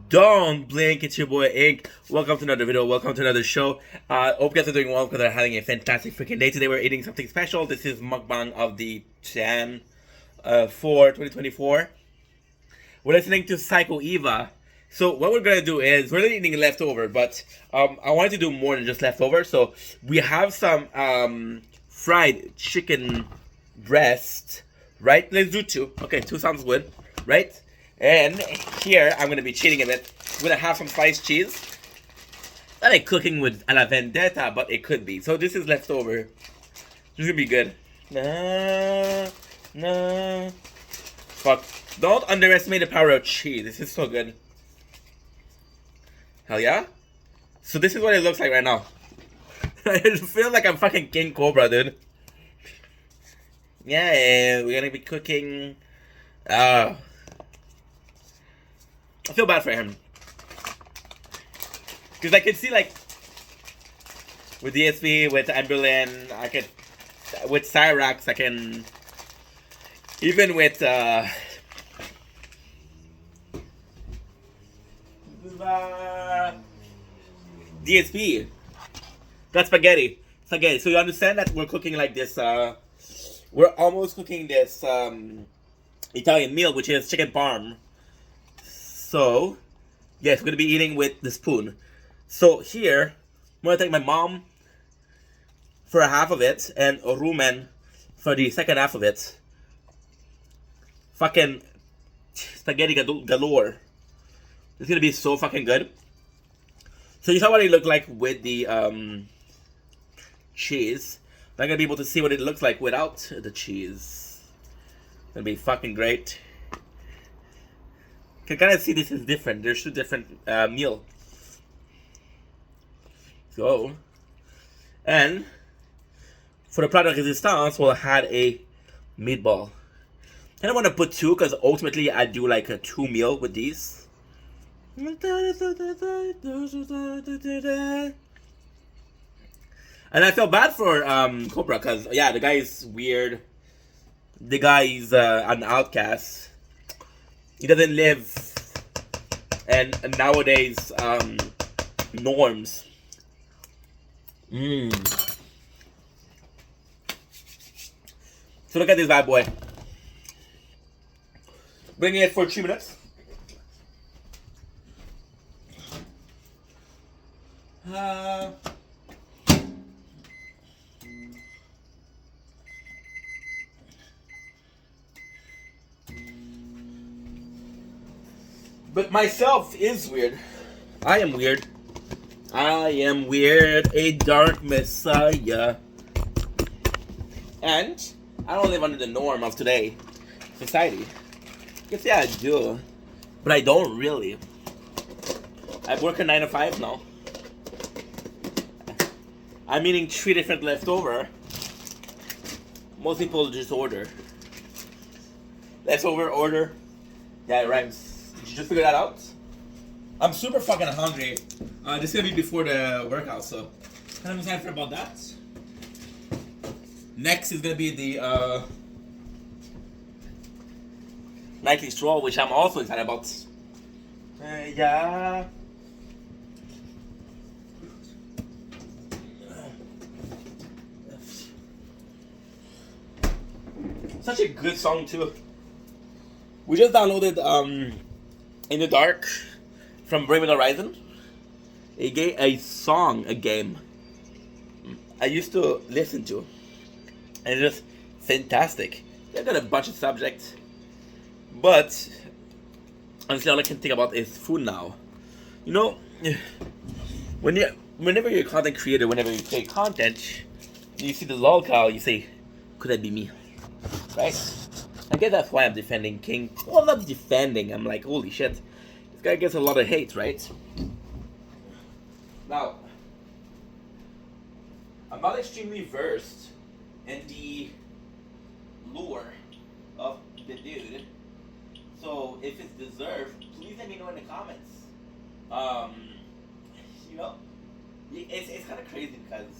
Don't blink, it's your boy Ink. Welcome to another video, welcome to another show. Hope you guys are doing well because they're having a fantastic freaking day. Today we're eating something special. This is mukbang of the Jan for 2024. We're listening to Psycho Eva. So what we're gonna do is we're eating leftover, but I wanted to do more than just leftover. So we have some fried chicken breast, right? Let's do two. Okay, two sounds good, right? And here I'm gonna be cheating a bit. I'm gonna have some sliced cheese. Not like cooking with a la vendetta, but it could be. So this is leftover. This is gonna be good. Nah, nah. Fuck. Don't underestimate the power of cheese. This is so good. Hell yeah. So this is what it looks like right now. I feel like I'm fucking King Cobra, dude. Yeah, we're gonna be cooking. I feel bad for him. Because I could see, like, with DSP, with Amberlin, I could, with Cyrax, I can, even with, DSP, that's spaghetti. Spaghetti. So you understand that we're cooking like this, we're almost cooking this, Italian meal, which is chicken parm. So, yes, we're gonna be eating with the spoon. So here, I'm gonna take my mom for a half of it and Rumen for the second half of it. Fucking spaghetti galore. It's gonna be so fucking good. So you saw what it looked like with the cheese. I'm gonna be able to see what it looks like without the cheese. It's gonna be fucking great. You can kind of see this is different. There's two different meal. So, and for the plat de resistance, we'll add a meatball. I don't want to put two because ultimately I do like a two meal with these. And I feel bad for Cobra because yeah, the guy is weird. The guy is an outcast. He doesn't live and nowadays norms. So look at this bad boy. Bringing it for 3 minutes. But myself is weird. I am weird. I am weird, a dark messiah. And I don't live under the norm of today society. I guess yeah I do. But I don't really. I work a 9 to 5 now. I'm eating 3 different leftover. Most people just order. Leftover order. Yeah, it rhymes. Did you just figure that out? I'm super fucking hungry. This is gonna be before the workout, so kind of excited about that. Next is gonna be the nightly stroll, which I'm also excited about. Yeah. Such a good song too. We just downloaded In the Dark from Bring Me the Horizon. A game I used to listen to. And it's just fantastic. They've got a bunch of subjects. But honestly all I can think about is food now. You know, whenever you're a content creator, whenever you create content, you see the lolcow, you say, could that be me? Right? I guess that's why I'm defending King. Well, not defending. I'm like, holy shit. This guy gets a lot of hate, right? Now, I'm not extremely versed in the lore of the dude. So, if it's deserved, please let me know in the comments. You know, it's kind of crazy because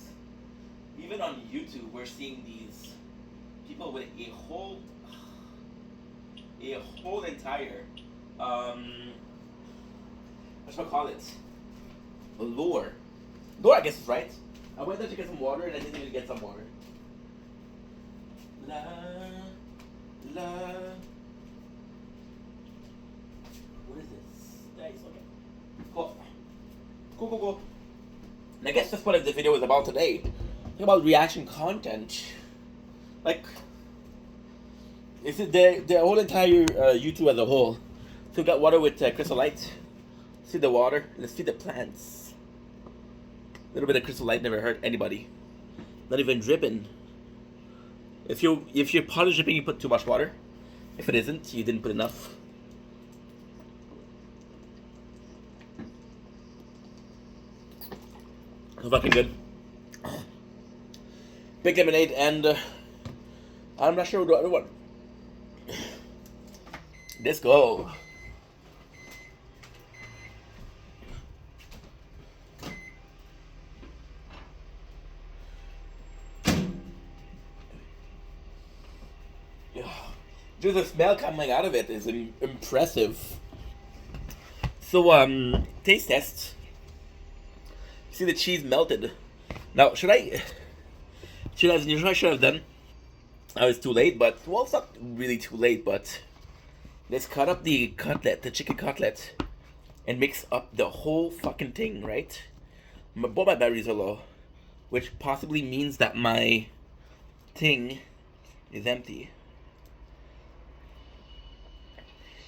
even on YouTube, we're seeing these people with a whole entire What should I call it? A lure. Lure, I guess is right. I went there to get some water and I didn't even get some water. La, la. What is this? Nice, okay. Cool. Cool. And I guess that's what the video is about today. Think about reaction content. Like, is it the whole entire YouTube as a whole? So we got water with crystal light. See the water. Let's see the plants. A little bit of crystal light never hurt anybody. Not even dripping. If your pot is dripping, you put too much water. If it isn't, you didn't put enough. It's fucking good. Big lemonade and I'm not sure what the other one. Let's go. Just the smell coming out of it is impressive. So taste test. See the cheese melted. Now should I have done? I was too late, but well, it's not really too late. But let's cut up the cutlet, the chicken cutlet, and mix up the whole fucking thing, right? Both my batteries are low, which possibly means that my thing is empty.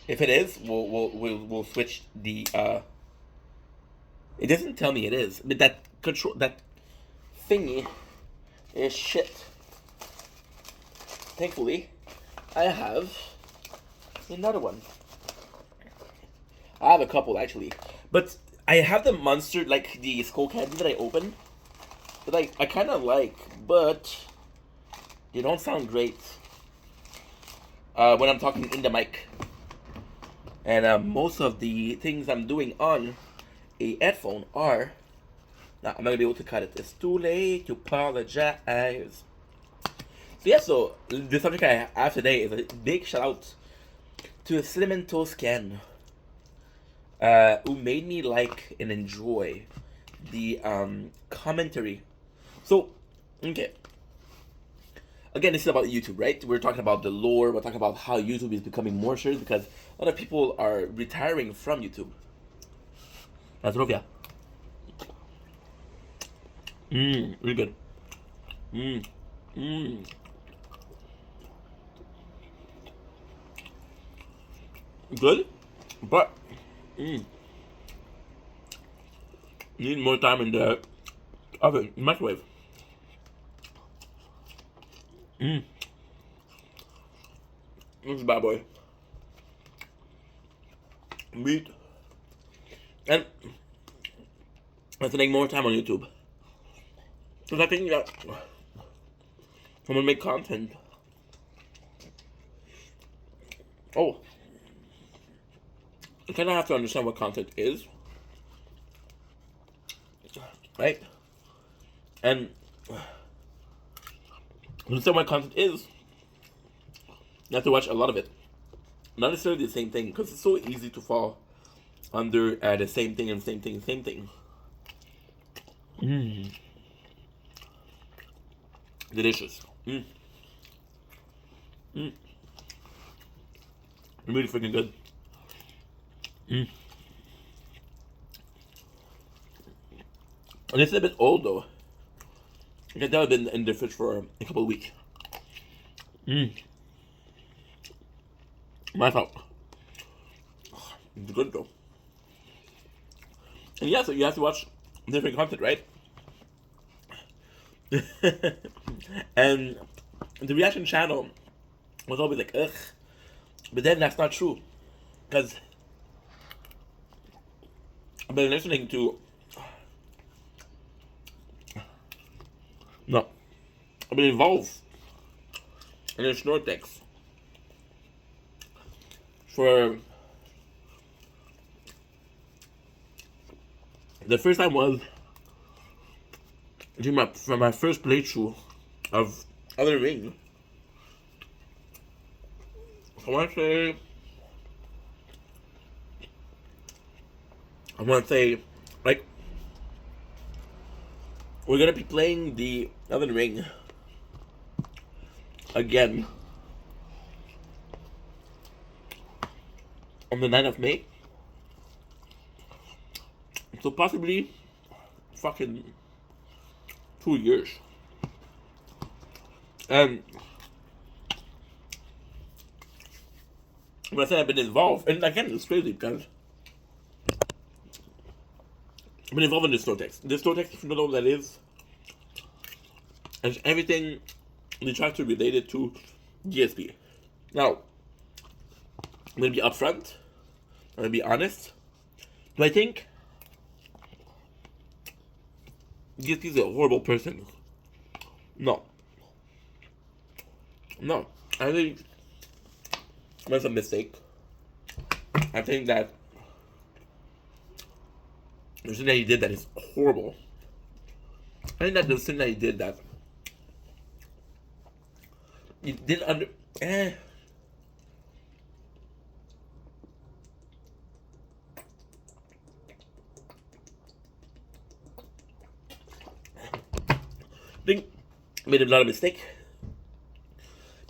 If it is, we'll switch the. It doesn't tell me it is, but that thingy is shit. Thankfully, I have another one. I have a couple actually, but I have the monster, like the skull candy that I opened, that I kind of like, but they don't sound great when I'm talking in the mic. And most of the things I'm doing on a headphone are... Nah, I'm not gonna be able to cut it. It's too late to apologize. So yeah, so the subject I have today is a big shout out to Cinnamon Toast Ken, who made me like and enjoy the commentary. So, okay. Again, this is about YouTube, right? We're talking about the lore. We're talking about how YouTube is becoming more serious because a lot of people are retiring from YouTube. Zdrowia. Really good. Good, but need more time in the oven, microwave. This is a bad boy. Meat. And I'm spending more time on YouTube. Because I think that I'm gonna make content. Oh. I kinda have to understand what content is. Right? And understand what content is, you have to watch a lot of it. Not necessarily the same thing, because it's so easy to fall under the same thing and same thing. Delicious. Really freaking good. And it's a bit old though. I can tell it's been in the fridge for a couple of weeks. My fault. It's good though. And yeah, so you have to watch different content, right? And the reaction channel was always like, ugh. But then that's not true. Because I've been listening to... No. I've been involved in the Snortex for... The first time was for my first playthrough of Elden Ring. So I want to say I want to say, like, we're gonna be playing the Elden Ring again on the 9th of May. So possibly fucking 2 years. And when I say I've been involved, and again, it's crazy because I've been involved in the store text. The store text, if you don't know what that is everything they try to relate it to GSP. Now, I'm gonna be upfront. I'm gonna be honest. Do I think GSP is a horrible person? No. No. I think that's a mistake. I think that the thing that he did that is horrible. I think that the thing that he did that he didn't under I think made a lot of mistake.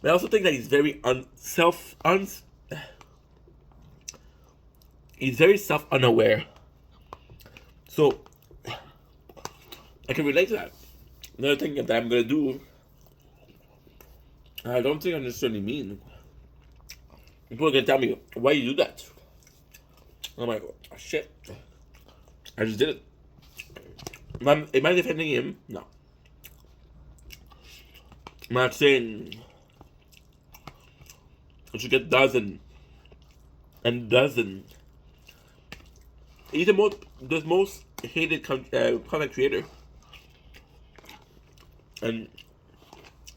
But I also think that he's very he's very self-unaware. So I can relate to that. Another thing that I'm gonna do, I don't think I necessarily mean. People are gonna tell me, why you do that? I'm like, oh, shit. I just did it. Am I defending him? No. I'm not saying I should get dozen and dozen. He's the most hated content creator. And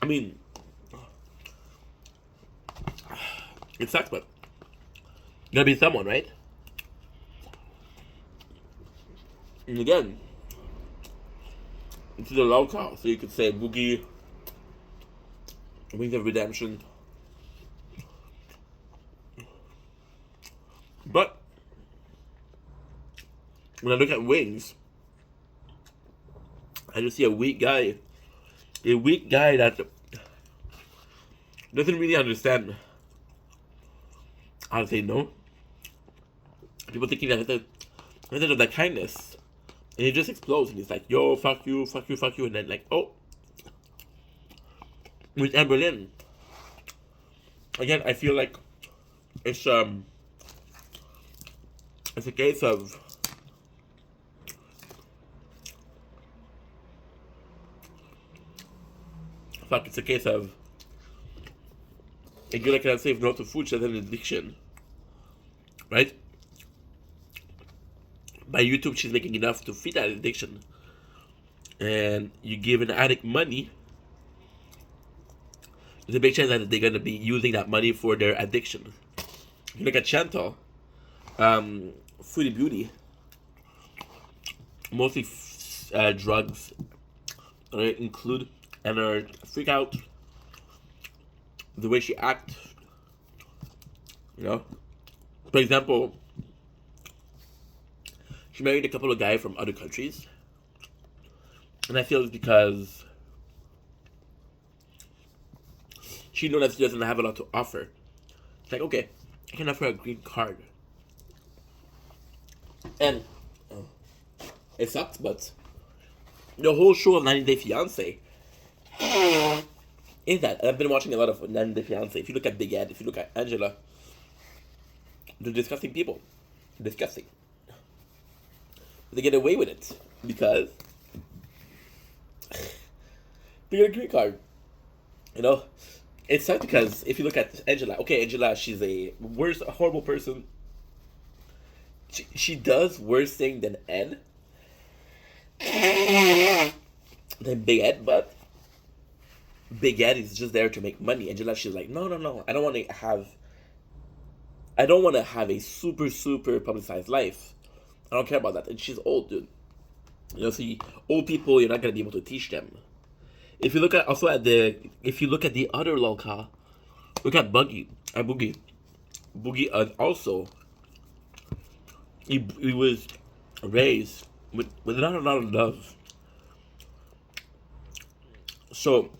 I mean, it sucks, but you gotta be someone, right? And again, it's a low cost, so you could say Boogie, Wings of Redemption. But when I look at Wings, I just see a weak guy that doesn't really understand how to say no. People thinking that instead of that kindness, and he just explodes and he's like, yo, fuck you, fuck you, fuck you, and then like, oh. With Berlin, again, I feel like it's a case of it's a case of a girl that cannot say no to food, she has an addiction, right? By YouTube, she's making enough to feed that addiction, and you give an addict money. There's a big chance that they're going to be using that money for their addiction. If you look at Chantal, Foodie Beauty, mostly drugs include and her freak out, the way she acts, you know. For example, she married a couple of guys from other countries, and I feel it's because she knows that she doesn't have a lot to offer. It's like, okay, I can offer a green card. And it sucks, but the whole show of 90 Day Fiancé is that. And I've been watching a lot of 90 Day Fiancé. If you look at Big Ed, if you look at Angela, they're disgusting people. Disgusting. They get away with it because they get a green card. You know? It's sad because if you look at Angela, okay, Angela, she's a horrible person. She does worse thing than Ed, than Big Ed, but Big Ed is just there to make money. Angela, she's like, no, I don't want to have a super publicized life. I don't care about that. And she's old, dude. You know, see, old people, you're not gonna be able to teach them. If you look at the other local, look at Boogie. Boogie also, he was raised with not a lot of love. So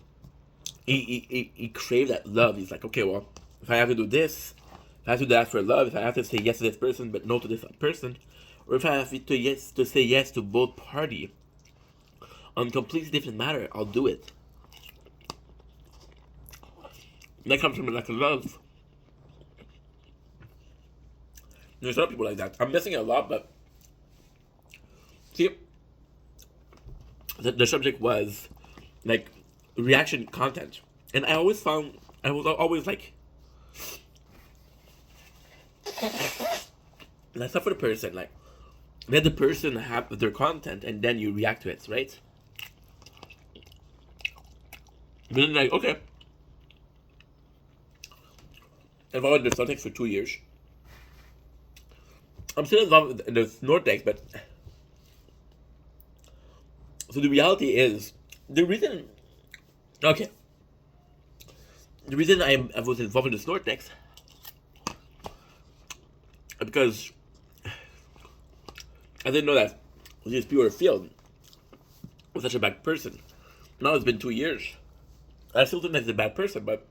he craved that love. He's like, okay, well, if I have to do this, if I have to do that for love, if I have to say yes to this person but no to this person, or if I have to say yes to both party on completely different matter, I'll do it. And that comes from a lack of love. There's a lot of people like that. I'm missing a lot, but see, the subject was like reaction content, and I always found I was always like, that's not for the person. Like, let the person have their content, and then you react to it, right? But then, like, okay, I've already done something for 2 years. I'm still involved in the Nortex, but so the reality is the reason. Okay, the reason I was involved in the Nortex because I didn't know that these people were filled with such a bad person. Now it's been 2 years. I still think that he's a bad person, but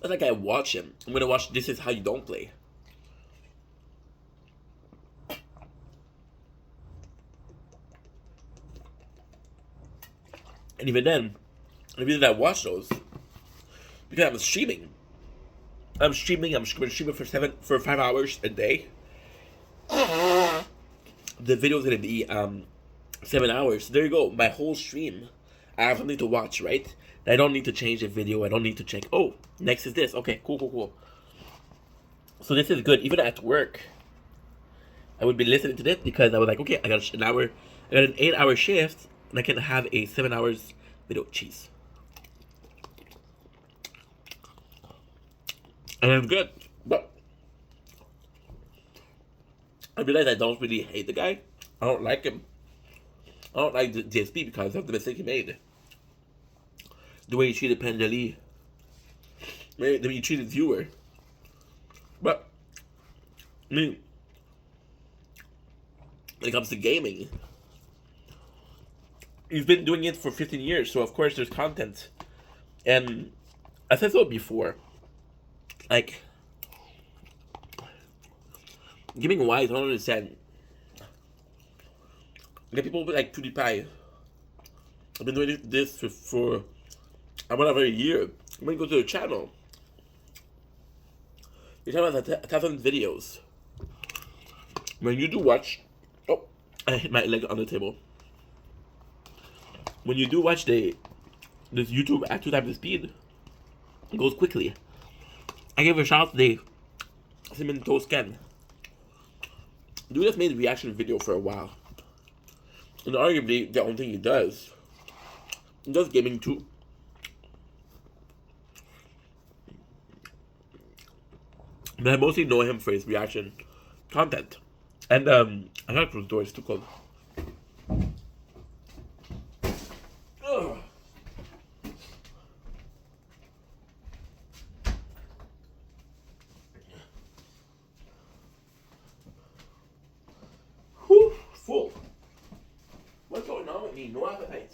not like I watch him. I'm gonna watch This Is How You Don't Play. And even then, the reason I watch those because I'm streaming. I'm streaming for 5 hours a day. The video is gonna be 7 hours. There you go. My whole stream, I have something to watch, right? I don't need to change the video. I don't need to check. Oh, next is this. Okay, cool. So this is good. Even at work, I would be listening to this because I was like, okay, I got an 8-hour shift, and I can have a 7 hours video. Cheese. And I'm good. But I realize I don't really hate the guy. I don't like him. I don't like the DSP because of the mistake he made. The way he treated Pendali. The way he treated viewer. But, I mean, when it comes to gaming, he's been doing it for 15 years, so of course there's content. And I said so before. Like, gaming wise, I don't understand. Like people like PewDiePie. I've been doing this for about a year. I'm gonna go to the channel. The channel has 1,000 videos. When you do watch, oh, I hit my leg on the table. When you do watch this YouTube at 2 times the speed, it goes quickly. I gave a shout out today. Simon Toscan. Dude has made a reaction video for a while. And arguably the only thing he does gaming too. But I mostly know him for his reaction content. And I gotta close the door, it's too cold. Ugh. Whew, full. What's going on with me? No appetite.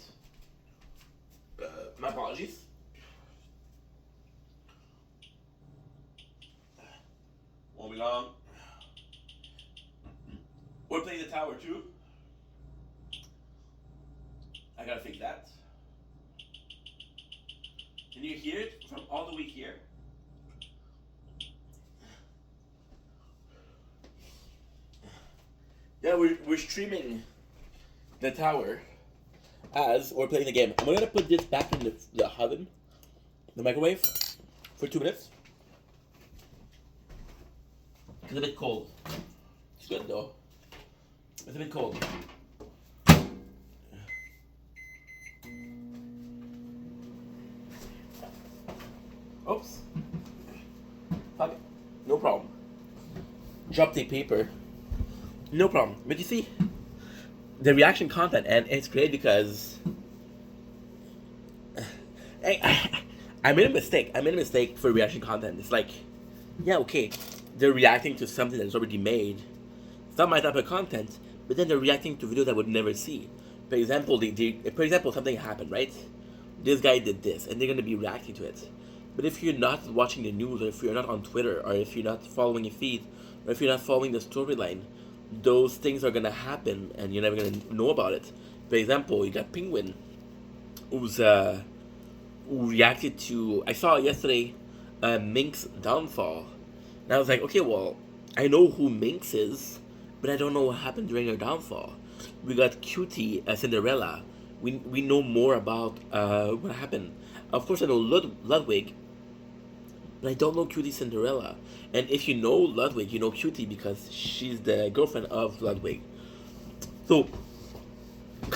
My apologies. Won't be long. We're playing the tower too. I gotta fix that. Can you hear it from all the way here? Yeah, we're streaming the tower as we're playing the game. I'm gonna put this back in the oven, the microwave, for 2 minutes. It's a bit cold. It's good though. It's a bit cold. Oops. Fuck it. No problem. Drop the paper. No problem. But you see, the reaction content, and it's great because I made a mistake. I made a mistake for reaction content. It's like, yeah, okay, they're reacting to something that's already made. It's not my type of content, but then they're reacting to videos I would never see. For example, something happened, right? This guy did this, and they're gonna be reacting to it. But if you're not watching the news, or if you're not on Twitter, or if you're not following a feed, or if you're not following the storyline, those things are gonna happen, and you're never gonna know about it. For example, you got Penguin, who's who reacted to, I saw yesterday, Mink's downfall, and I was like, okay, well, I know who Minx is, but I don't know what happened during her downfall. We got Cutie, Cinderella. We know more about what happened. Of course, I know Ludwig, but I don't know Cutie Cinderella. And if you know Ludwig, you know Cutie because she's the girlfriend of Ludwig. So,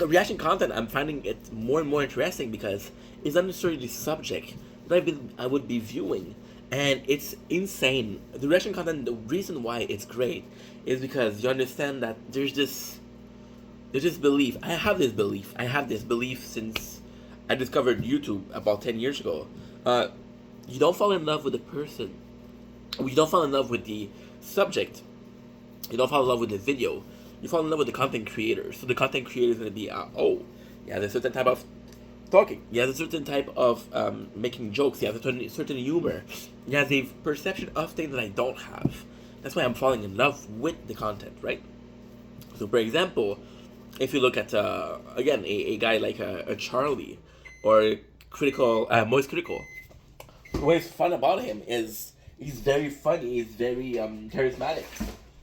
reaction content, I'm finding it more and more interesting because it's not necessarily the subject that I would be viewing. And it's insane. The reaction content, the reason why it's great is because you understand that there's this belief. I have this belief. I have this belief since I discovered YouTube about 10 years ago. You don't fall in love with the person. You don't fall in love with the subject. You don't fall in love with the video. You fall in love with the content creator. So the content creator is going to be, there's a certain type of talking. He has a certain type of making jokes. He has a certain humor. He has a perception of things that I don't have. That's why I'm falling in love with the content, right? So, for example, if you look at again a guy like a Charlie or Moist Critical, what's fun about him is he's very funny, he's very charismatic,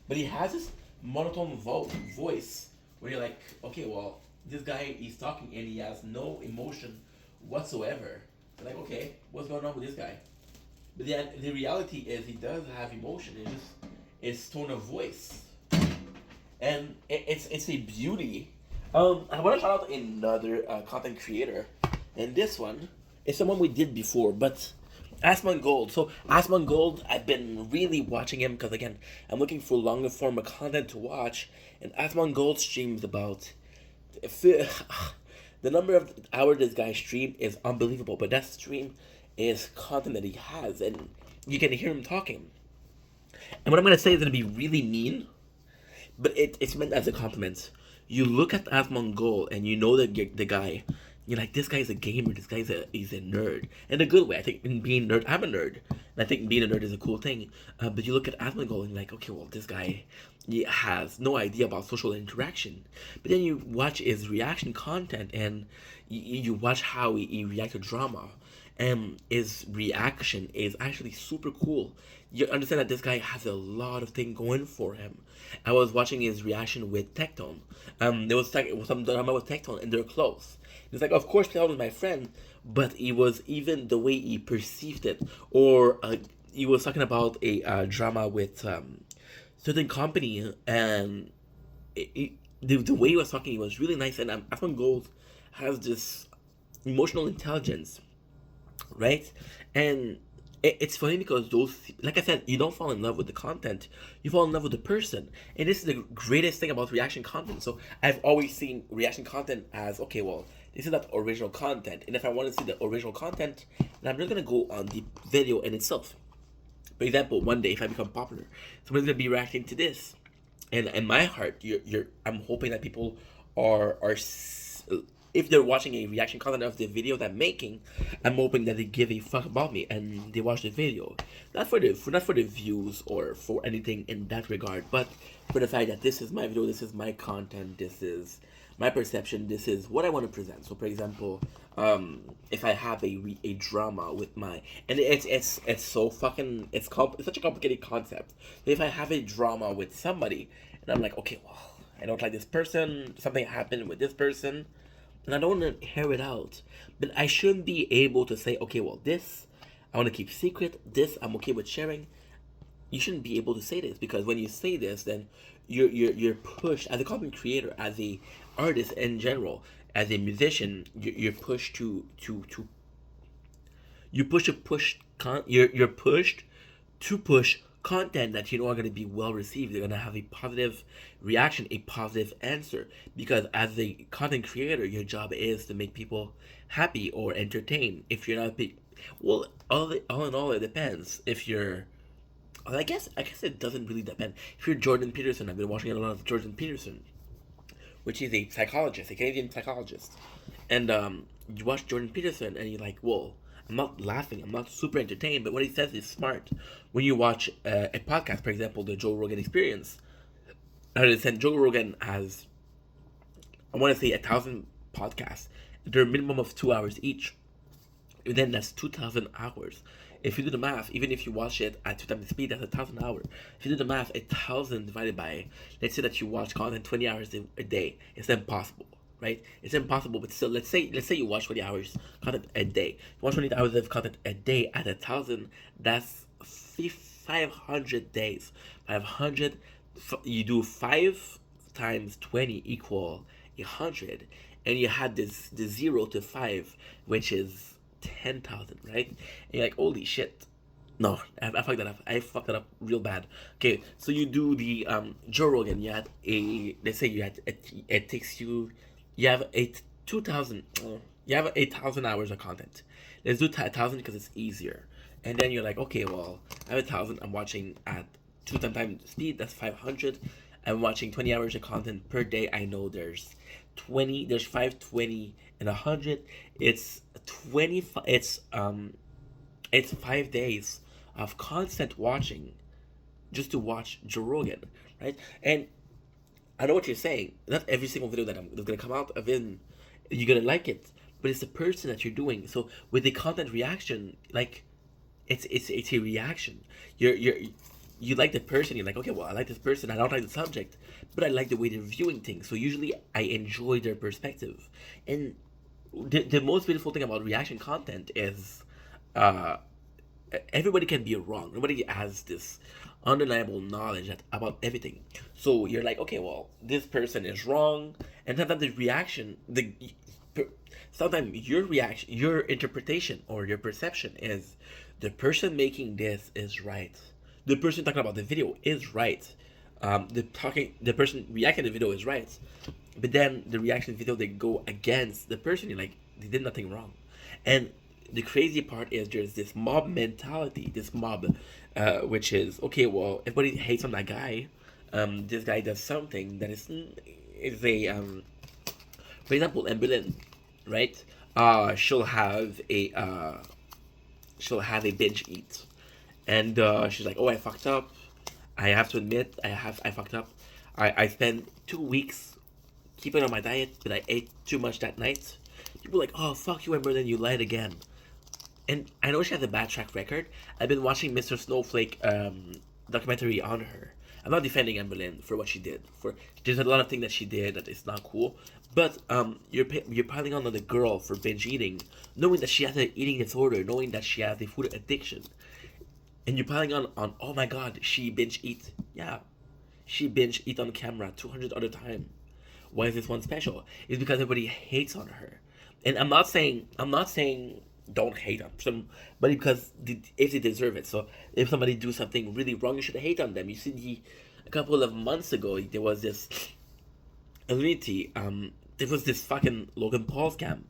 but he has this monotone voice where you're like, okay, well, this guy is talking and he has no emotion whatsoever. You're like, okay, what's going on with this guy? But the reality is he does have emotion. It's just his tone of voice, and it's a beauty. I want to shout out another content creator, and this one is someone we did before, but Asmon Gold. So Asmon Gold, I've been really watching him because again, I'm looking for longer form of content to watch, and Asmon Gold streams about the number of hours this guy streamed is unbelievable. But that stream is content that he has, and you can hear him talking. And what I'm gonna say is gonna be really mean, but it's meant as a compliment. You look at Asmongold and you know the guy. You're like, this guy's a gamer. This guy's he's a nerd in a good way. I think in being nerd, I'm a nerd, and I think being a nerd is a cool thing. But you look at Asmongold and you're like, okay, well, this guy he has no idea about social interaction. But then you watch his reaction content and you watch how he reacts to drama, and his reaction is actually super cool. You understand that this guy has a lot of things going for him. I was watching his reaction with Tectone. There was some drama with Tectone, and they're close. It's like, of course, Tectone was my friend, but it was even the way he perceived it, or he was talking about a drama with certain company, and the way he was talking, he was really nice. And Afron Gold has this emotional intelligence, right? And it's funny because those, like I said, you don't fall in love with the content, you fall in love with the person. And this is the greatest thing about reaction content. So I've always seen reaction content as, okay, well, this is not original content, and if I want to see the original content, then I'm just gonna go on the video in itself. For example, one day if I become popular, someone's gonna be reacting to this, and in my heart, I'm hoping that people are if they're watching a reaction content of the video that I'm making, I'm hoping that they give a fuck about me and they watch the video, not for the views or for anything in that regard, but for the fact that this is my video, this is my content, this is my perception, this is what I want to present. So, for example, if I have a drama with my, and it's so fucking it's such a complicated concept. If I have a drama with somebody and I'm like, okay, well, I don't like this person, something happened with this person, and I don't want to hear it out, but I shouldn't be able to say, okay, well, this I want to keep secret, this I'm okay with sharing. You shouldn't be able to say this, because when you say this, then you're pushed as a content creator, as a artist in general, as a musician, you're pushed you're pushed to push content that you know are going to be well received. They're going to have a positive reaction, a positive answer, because as a content creator, your job is to make people happy or entertain. If you're not well, all in all, it depends. If you're, well, I guess it doesn't really depend. If you're Jordan Peterson, I've been watching a lot of Jordan Peterson. which is a psychologist, a Canadian psychologist, and you watch Jordan Peterson, and you're like, whoa. I'm not laughing. I'm not super entertained, but what he says is smart. When you watch a podcast, for example, the Joe Rogan Experience, I understand Joe Rogan has, I want to say, 1,000 podcasts. They're a minimum of 2 hours each. And then that's 2,000 hours. If you do the math, even if you watch it at 2 times the speed, that's 1,000 hours. If you do the math, 1,000 divided by, let's say that you watch content 20 hours a day, it's impossible, right? It's impossible, but still, let's say you watch 20 hours content a day. You watch 20 hours of content a day at 1,000, that's 500 days. 500, you do 5 times 20 equal 100, and you had this 0 to 5, which is 10,000, right? And you're like, holy shit. No, I fucked that up. I fucked that up real bad. Okay, so you do the Joe Rogan. You had let's say you had it takes you, you have 2,000. You have 8,000 hours of content. Let's do 1,000 because it's easier. And then you're like, okay, well, I have 1,000. I'm watching at 2 times speed. That's 500. I'm watching 20 hours of content per day. I know there's 20. There's 520 and 100. It's 20. It's 5 days of constant watching just to watch Joe Rogan, right? And I know what you're saying. Not every single video that's gonna come out of him, you're gonna like it, but it's the person that you're doing. So with the content reaction, like, it's a reaction. You like the person. You're like, okay, well, I like this person. I don't like the subject, but I like the way they're viewing things. So usually, I enjoy their perspective. And the most beautiful thing about reaction content is, uh, everybody can be wrong. Nobody has this undeniable knowledge about everything. So you're like, okay, well, this person is wrong, and sometimes the reaction, sometimes your reaction, your interpretation, or your perception is the person making this is right. The person talking about the video is right. The person reacting to the video is right, but then the reaction video, they go against the person. You're like, they did nothing wrong. And the crazy part is there's this mob mentality, which is, okay, well, everybody hates on that guy. This guy does something that is a for example, Emberlyn, right? She'll have a binge eat, and she's like, oh, I fucked up. I have to admit, I fucked up. I spent 2 weeks keeping on my diet, but I ate too much that night. People are like, oh, fuck you, Emberlyn, you lied again. And I know she has a bad track record. I've been watching Mr. Snowflake documentary on her. I'm not defending Emberlyn for what she did. There's a lot of things that she did that is not cool. But you're piling on the girl for binge eating, knowing that she has an eating disorder, knowing that she has a food addiction, and you're piling on oh my god, she binge eat. Yeah, she binge eat on camera 200 other time. Why is this one special? It's because everybody hates on her. And I'm not saying don't hate on somebody because if they deserve it. So if somebody do something really wrong, you should hate on them. You see, a couple of months ago, there was this immunity. There was this fucking Logan Paul scam,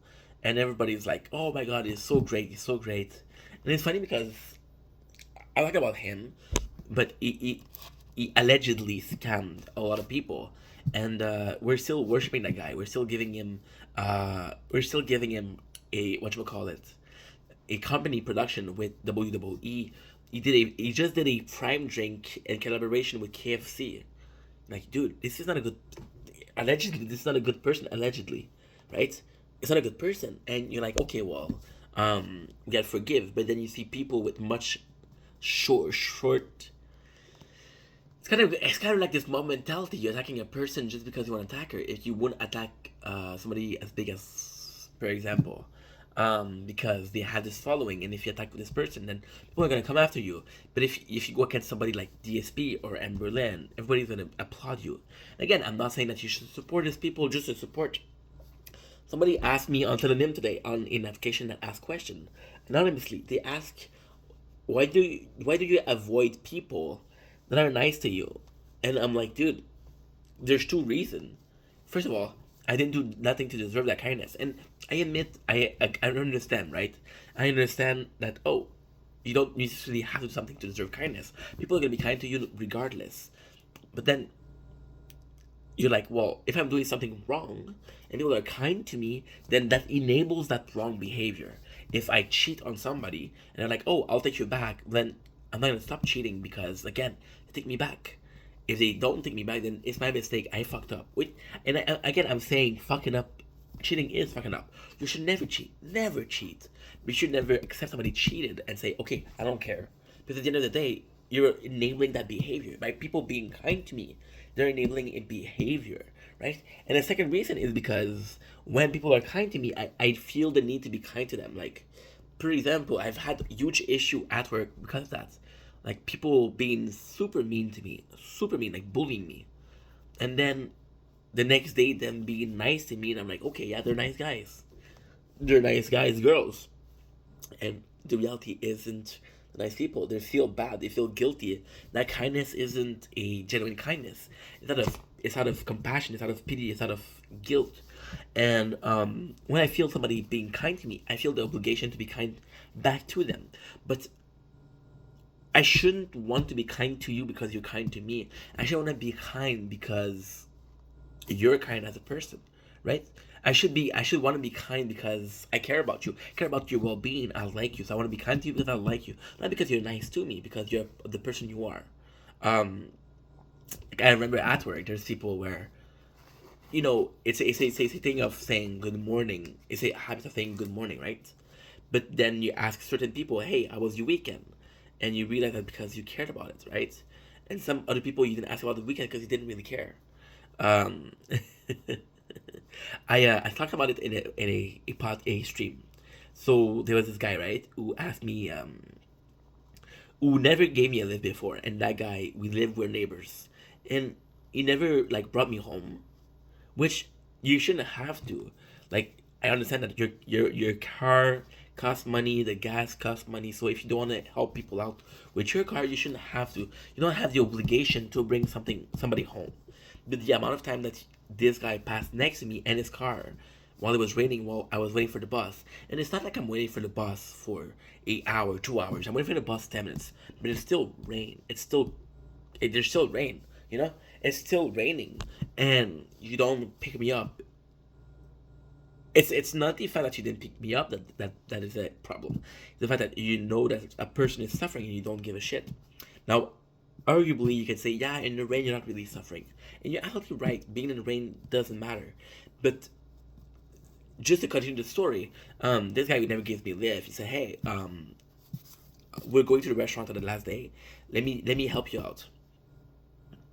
and everybody's like, "Oh my god, he's so great, he's so great." And it's funny because I like about him, but he allegedly scammed a lot of people, and we're still worshiping that guy. We're still giving him a a company production with WWE. He just did a Prime drink in collaboration with KFC. Like, dude, this is not a good. Allegedly, this is not a good person. Allegedly, right? It's not a good person, and you're like, okay, well, you gotta forgive. But then you see people with much short. It's kind of like this mob mentality. You're attacking a person just because you want to attack her. If you wouldn't attack somebody as big as, for example, because they have this following, and if you attack this person, then people are gonna come after you. But if you go against somebody like DSP or Emberlyn, everybody's gonna applaud you. Again, I'm not saying that you should support these people just to support. Somebody asked me on Telenym today on a notification that asked question anonymously. They ask, why do you avoid people that are nice to you? And I'm like, dude, there's two reasons. First of all, I didn't do nothing to deserve that kindness, and I admit I understand, right? I understand that, oh, you don't necessarily have to do something to deserve kindness. People are gonna be kind to you regardless. But then you're like, well, if I'm doing something wrong and people are kind to me, then that enables that wrong behavior. If I cheat on somebody and they're like, oh, I'll take you back, then I'm not gonna stop cheating because again, they take me back. If they don't take me back, then it's my mistake. I fucked up. And again, I'm saying fucking up. Cheating is fucking up. You should never cheat. Never cheat. You should never accept somebody cheated and say, okay, I don't care. Because at the end of the day, you're enabling that behavior. By people being kind to me, they're enabling a behavior, right? And the second reason is because when people are kind to me, I feel the need to be kind to them. Like, for example, I've had huge issue at work because of that. Like people being super mean to me, super mean, like bullying me. And then the next day them being nice to me and I'm like, okay, yeah, they're nice guys. They're nice guys, girls. And the reality isn't nice people. They feel bad. They feel guilty. That kindness isn't a genuine kindness. It's out of compassion. It's out of pity. It's out of guilt. And when I feel somebody being kind to me, I feel the obligation to be kind back to them. But I shouldn't want to be kind to you because you're kind to me. I should want to be kind because you're kind as a person, right? I should want to be kind because I care about you. I care about your well-being. I like you. So I want to be kind to you because I like you. Not because you're nice to me, because you're the person you are. Um like I remember at work there's people where it's a thing of saying good morning. It's a habit of saying good morning, right? But then you ask certain people, hey, how was your weekend? And you realize that because you cared about it, right? And some other people you didn't ask about the weekend because you didn't really care. Um, I talked about it in a stream. So there was this guy, right, who asked me, who never gave me a lift before, and that guy, we lived, we're neighbors, and he never like brought me home, which you shouldn't have to. Like, I understand that your car costs money, the gas costs money. So if you don't want to help people out with your car, you shouldn't have to. You don't have the obligation to bring somebody home. But the amount of time that this guy passed next to me and his car while it was raining, while I was waiting for the bus, and it's not like I'm waiting for the bus for 8 hours, 2 hours. I'm waiting for the bus 10 minutes, but it's still rain. There's still rain. It's still raining, and you don't pick me up. It's not the fact that you didn't pick me up that is a problem. The fact that you know that a person is suffering and you don't give a shit. Now, arguably, you can say, yeah, in the rain you're not really suffering, and you're absolutely right. Being in the rain doesn't matter, but just to continue the story, this guy would never give me a lift. He said, hey, we're going to the restaurant on the last day. Let me help you out.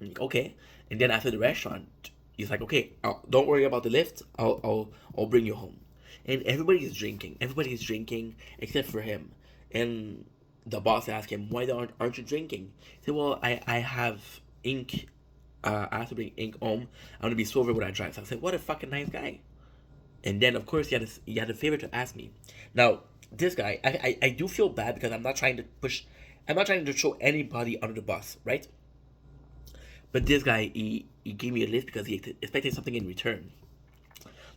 I'm like, okay. And then after the restaurant, he's like, okay, don't worry about the lift. I'll bring you home. And everybody is drinking. Everybody is drinking except for him. And the boss asked him, why aren't you drinking? He said, well, I have ink. I have to bring ink home. I'm gonna be sober when I drive. So I said, what a fucking nice guy. And then of course he had a favor to ask me. Now this guy, I do feel bad because I'm not trying to push. I'm not trying to throw anybody under the bus, right? But this guy, he gave me a lift because he expected something in return.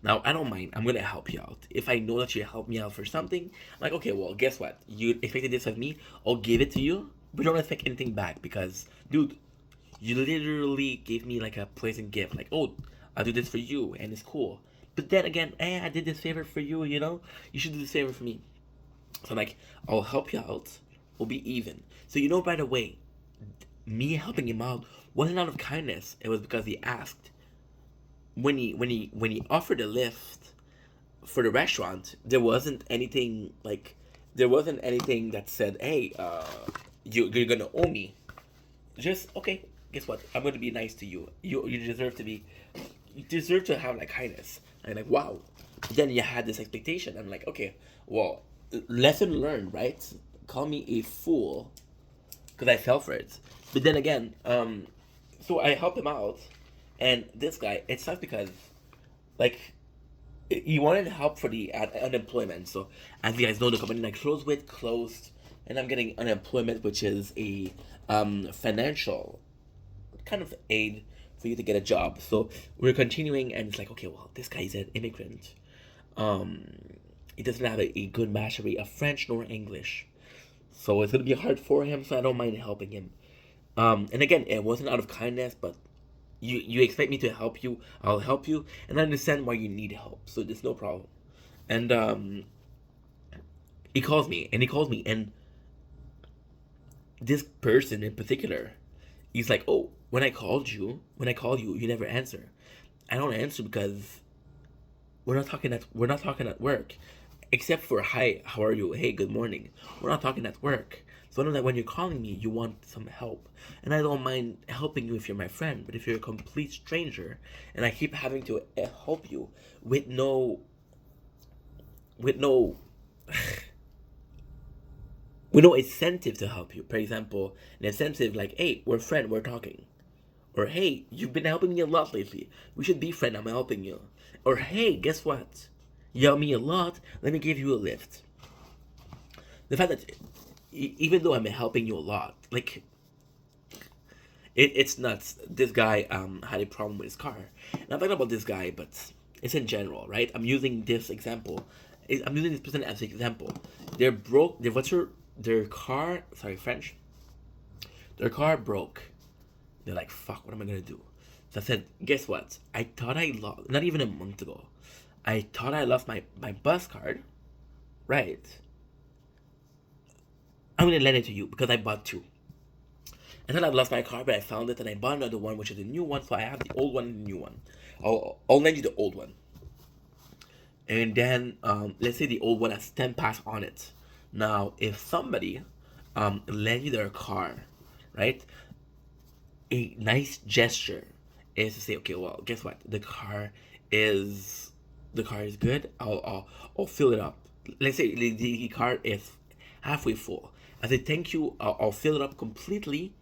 Now, I don't mind. I'm going to help you out. If I know that you help me out for something, I'm like, okay, well, guess what? You expected this of me. I'll give it to you. But don't expect anything back because, dude, you literally gave me like a pleasant gift. Like, oh, I'll do this for you and it's cool. But then again, hey, I did this favor for you, You should do this favor for me. So I'm like, I'll help you out. We'll be even. So by the way, me helping him out wasn't out of kindness. It was because he asked. When he offered a lift for the restaurant, there wasn't anything that said, "Hey, you're gonna owe me." Just okay. Guess what? I'm gonna be nice to you. You deserve to be. You deserve to have like kindness. And like wow. Then you had this expectation. I'm like okay. Well, lesson learned, right? Call me a fool because I fell for it. But then again, so I helped him out, and this guy, it sucks because, like, he wanted help for the unemployment. So, as you guys know, the company I closed, and I'm getting unemployment, which is a financial kind of aid for you to get a job. So we're continuing, and it's like, okay, well, this guy is an immigrant. He doesn't have a good mastery of French nor English, so it's gonna be hard for him. So I don't mind helping him. And again, it wasn't out of kindness, but You expect me to help you, I'll help you, and I understand why you need help, so there's no problem. And he calls me, and this person in particular, he's like, oh, when I call you, you never answer. I don't answer because we're not talking at work, except for hi, how are you, hey, good morning. We're not talking at work. So I know that when you're calling me, you want some help, and I don't mind helping you if you're my friend. But if you're a complete stranger, and I keep having to help you with with no no incentive to help you. For example, an incentive like, hey, we're friends, we're talking. Or hey, you've been helping me a lot lately. We should be friends, I'm helping you. Or hey, guess what? You help me a lot, let me give you a lift. The fact that even though I'm helping you a lot, like it's nuts. This guy had a problem with his car. And I'm talking about this guy, but it's in general, right? I'm using this example. I'm using this person as an example. They're broke. Their car? Sorry, French. Their car broke. They're like, fuck, what am I gonna do? So I said, guess what? I thought I lost, not even a month ago, I thought I lost my bus card, right? I'm gonna lend it to you because I bought two. I thought I lost my car, but I found it and I bought another one, which is a new one, so I have the old one and the new one. I'll lend you the old one. And then, let's say the old one has 10 pass on it. Now, if somebody lend you their car, right? A nice gesture is to say, okay, well, guess what? The car is good. I'll fill it up. Let's say the car is halfway full. I say thank you. I'll fill it up completely.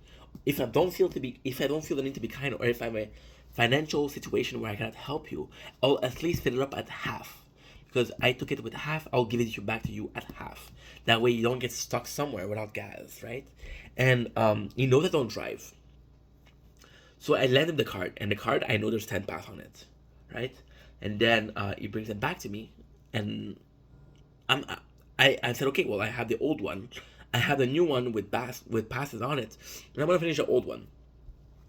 If I don't feel the need to be kind, or if I'm a financial situation where I cannot help you, I'll at least fill it up at half. Because I took it with half, I'll give it back to you at half. That way you don't get stuck somewhere without gas, right? And you know that I don't drive. So I lend him the card, and the card I know there's 10 pass on it, right? And then he brings it back to me, and I'm I said, okay, well, I have the old one, I have the new one with passes on it, and I'm gonna finish the old one.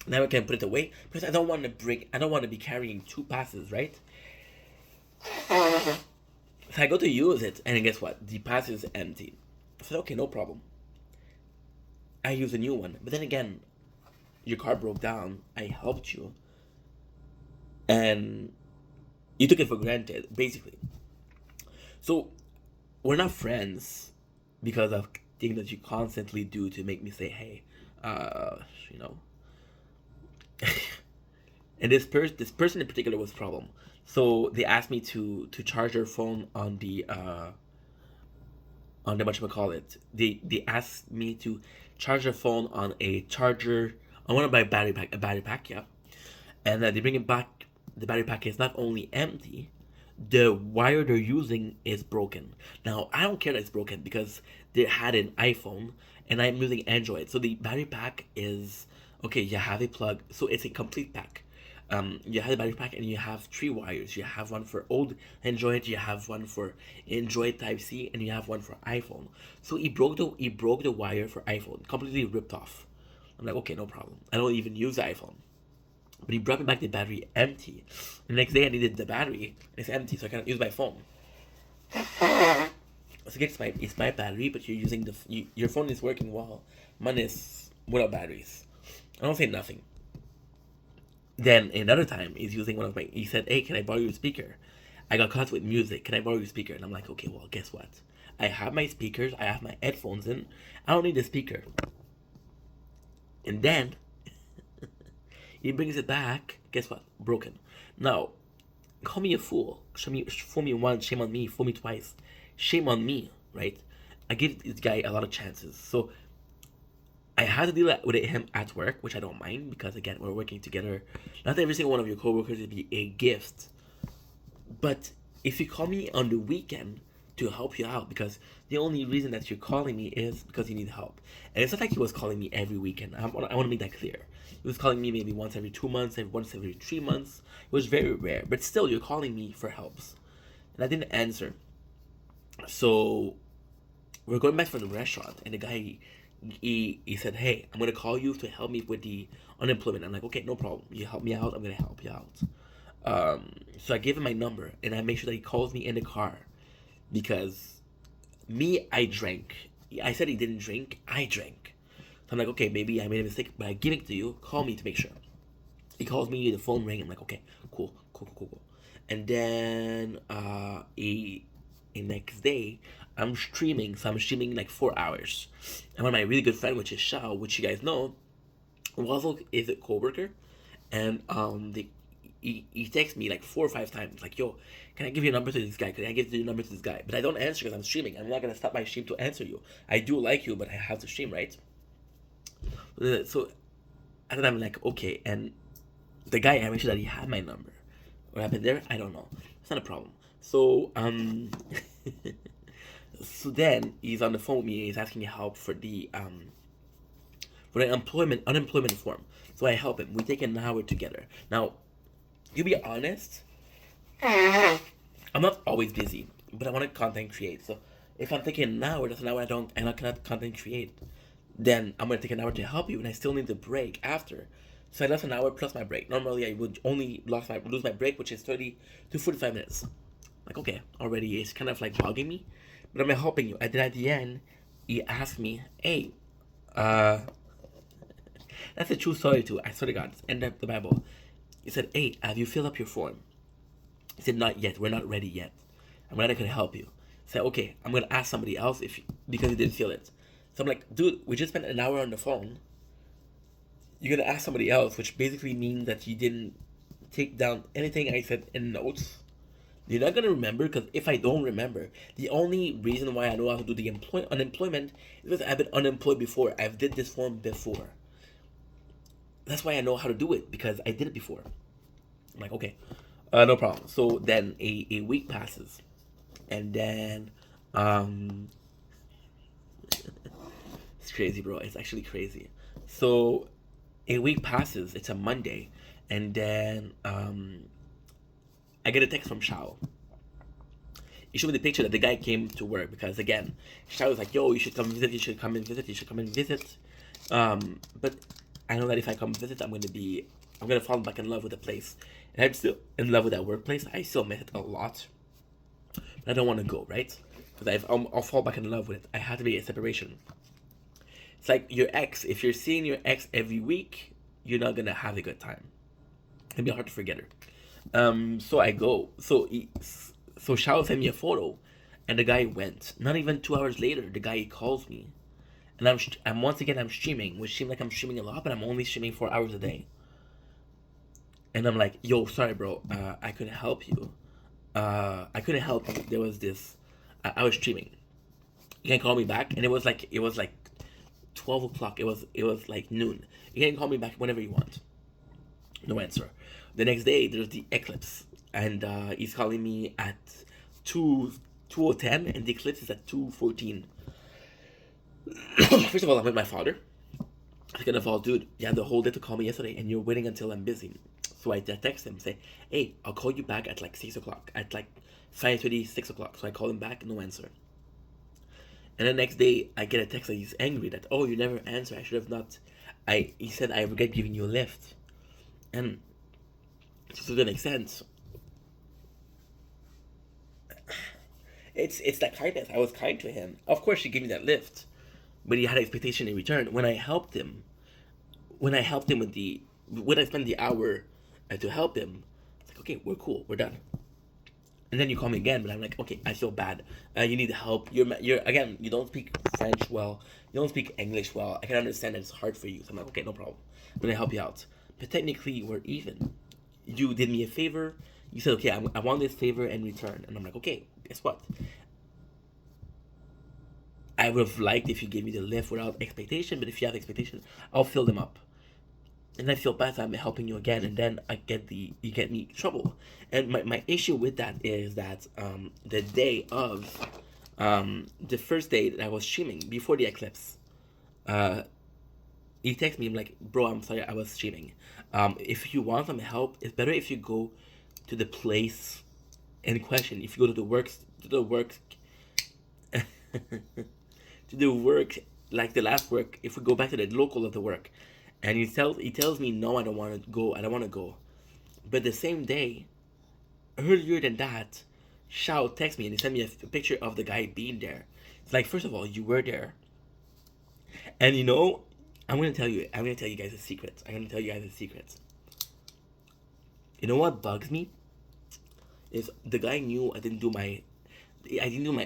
Now I can put it away because I don't want to be carrying two passes, right? So I go to use it, and guess what? The pass is empty. I said, okay, no problem. I use a new one, but then again, your car broke down. I helped you, and you took it for granted, basically. So we're not friends because of things that you constantly do to make me say, hey, you know. And this person in particular was a problem. So they asked me to charge their phone on the whatchamacallit. They asked me to charge their phone on a charger. I want to buy a battery pack, yeah. And they bring it back. The battery pack is not only empty, the wire they're using is broken. Now I don't care that it's broken because they had an iPhone and I'm using Android. So the battery pack is okay. You have a plug, so it's a complete pack. You have the battery pack and you have three wires. You have one for old Android, you have one for Android Type C, and you have one for iPhone. So he broke the wire for iPhone, completely ripped off. I'm like, okay, no problem. I don't even use the iPhone. But he brought me back the battery empty. The next day I needed the battery, and it's empty, so I cannot use my phone. So it's my battery, but you're using your phone is working well. Mine is without batteries. I don't say nothing. Then another time he's using he said, hey, can I borrow your speaker? I got caught with music. Can I borrow your speaker? And I'm like, okay, well, guess what? I have my speakers. I have my headphones in. I don't need the speaker. And then he brings it back. Guess what? Broken. Now, call me a fool. Fool me once, shame on me. Fool me twice, shame on me, right? I give this guy a lot of chances. So I had to deal with him at work, which I don't mind because, again, we're working together. Not every single one of your coworkers will be a gift. But if you call me on the weekend to help you out, because the only reason that you're calling me is because you need help. And it's not like he was calling me every weekend. I want to make that clear. He was calling me maybe once every 2 months, once every 3 months. It was very rare. But still, you're calling me for helps. And I didn't answer. So we're going back from the restaurant, and the guy, he said, hey, I'm going to call you to help me with the unemployment. I'm like, okay, no problem. You help me out, I'm gonna help you out. So I gave him my number, and I make sure that he calls me in the car, because me, I drank. I said he didn't drink. I drank. So I'm like, okay, maybe I made a mistake, but I give it to you. Call me to make sure. He calls me. The phone ring. I'm like, okay, cool. And then a next day, I'm streaming. So I'm streaming like 4 hours. And one of my really good friend, which is Shao, which you guys know, also is a coworker, and he texts me like 4 or 5 times, like, yo, can I give your number to this guy? Can I give your number to this guy? But I don't answer because I'm streaming. I'm not gonna stop my stream to answer you. I do like you, but I have to stream, right? So, and then I'm like, okay, and the guy, I make sure that he had my number. What happened there? I don't know. It's not a problem. So, so then he's on the phone with me. He's asking me help for the unemployment form. So I help him. We take an hour together. Now, to be honest, I'm not always busy, but I want to content create. So if I'm taking an hour, that's an hour I cannot content create. Then I'm gonna take an hour to help you, and I still need the break after. So I lost an hour plus my break. Normally I would only lose my break, which is 30 to 45 minutes. Like, okay, already it's kind of like bugging me, but I'm helping you. And then at the end, he asked me, hey, that's a true story too. I swear to God, it's end up the Bible. He said, hey, have you filled up your form? He said, not yet. We're not ready yet. I'm not gonna help you. I said, okay, I'm gonna ask somebody else because you didn't fill it. So I'm like, dude, we just spent an hour on the phone. You're gonna ask somebody else, which basically means that you didn't take down anything I said in notes. You're not gonna remember, because if I don't remember, the only reason why I know how to do the unemployment is because I've been unemployed before. I've did this form before. That's why I know how to do it, because I did it before. I'm like, okay, no problem. So then a week passes, and then it's crazy, bro. It's actually crazy. So a week passes. It's a Monday, and then I get a text from Shao. He showed me the picture that the guy came to work, because again, Shao was like, yo, you should come visit. You should come and visit. But I know that if I come visit, I'm gonna fall back in love with the place, and I'm still in love with that workplace. I still miss it a lot, but I don't want to go, right? Because I'll fall back in love with it. I have to be a separation. It's like your ex. If you're seeing your ex every week, you're not gonna have a good time. It'd be hard to forget her. So I go. So Shao sent me a photo, and the guy went. Not even 2 hours later, the guy calls me. And I'm once again I'm streaming, which seems like I'm streaming a lot, but I'm only streaming 4 hours a day. And I'm like, yo, sorry, bro, I couldn't help you. I couldn't help you. There was this, I was streaming. You can call me back, and it was like 12 o'clock. It was like noon. You can call me back whenever you want. No answer. The next day there's the eclipse, and he's calling me at 2:10, and the eclipse is at 2:14. First of all, I'm with my father. Second of all, dude, you had the whole day to call me yesterday, and you're waiting until I'm busy. So I text him, say, hey, I'll call you back at like 6 o'clock, at like 5:30, 6 o'clock. So I call him back, no answer. And the next day, I get a text that he's angry that, oh, you never answer. I should have not. He said, I regret giving you a lift. And to an extent, it's that kindness. I was kind to him. Of course, he gave me that lift, but he had an expectation in return. When I spent the hour to help him, it's like, okay, we're cool, we're done. And then you call me again, but I'm like, okay, I feel bad. You need help. You're again, you don't speak French well. You don't speak English well. I can understand that it's hard for you. So I'm like, okay, no problem. I'm gonna help you out. But technically, we're even. You did me a favor. You said, okay, I want this favor in return. And I'm like, okay, guess what? I would have liked if you gave me the lift without expectation, but if you have expectation, I'll fill them up. And I feel bad that I'm helping you again, and then you get me trouble. And my issue with that is that the day of the first day that I was streaming before the eclipse, he texted me. I'm like, bro, I'm sorry, I was streaming. If you want some help, it's better if you go to the place in question. If you go to the work, to the work, like the last work. If we go back to the local of the work, And he tells me, no, I don't want to go. I don't want to go. But the same day, earlier than that, Shao texted me and he sent me a picture of the guy being there. It's like, first of all, you were there. And I'm gonna tell you guys a secret. I'm gonna tell you guys a secret. You know what bugs me? Is the guy knew I didn't do my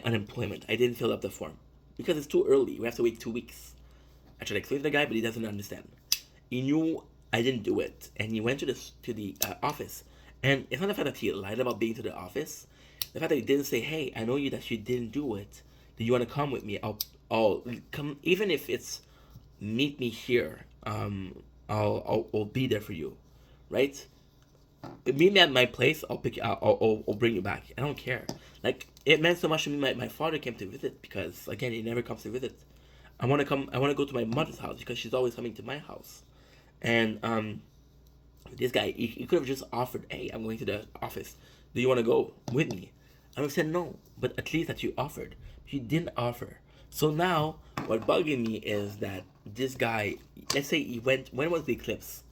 unemployment. I didn't fill up the form. Because it's too early. We have to wait 2 weeks. I tried to explain to the guy, but he doesn't understand. He knew I didn't do it, and he went to the office. And it's not the fact that he lied about being to the office. The fact that he didn't say, "Hey, I know you that you didn't do it. Do you want to come with me? I'll come, even if it's meet me here. I'll be there for you, right? Meet me at my place. I'll pick you. I'll bring you back. I don't care. Like, it meant so much to me. My father came to visit because, again, he never comes to visit. I want to come. I want to go to my mother's house because she's always coming to my house. And this guy, he could have just offered, "Hey, I'm going to the office. Do you want to go with me?" I would have said no, but at least that you offered. You didn't offer. So now, what bugging me is that this guy, let's say he went. When was the eclipse?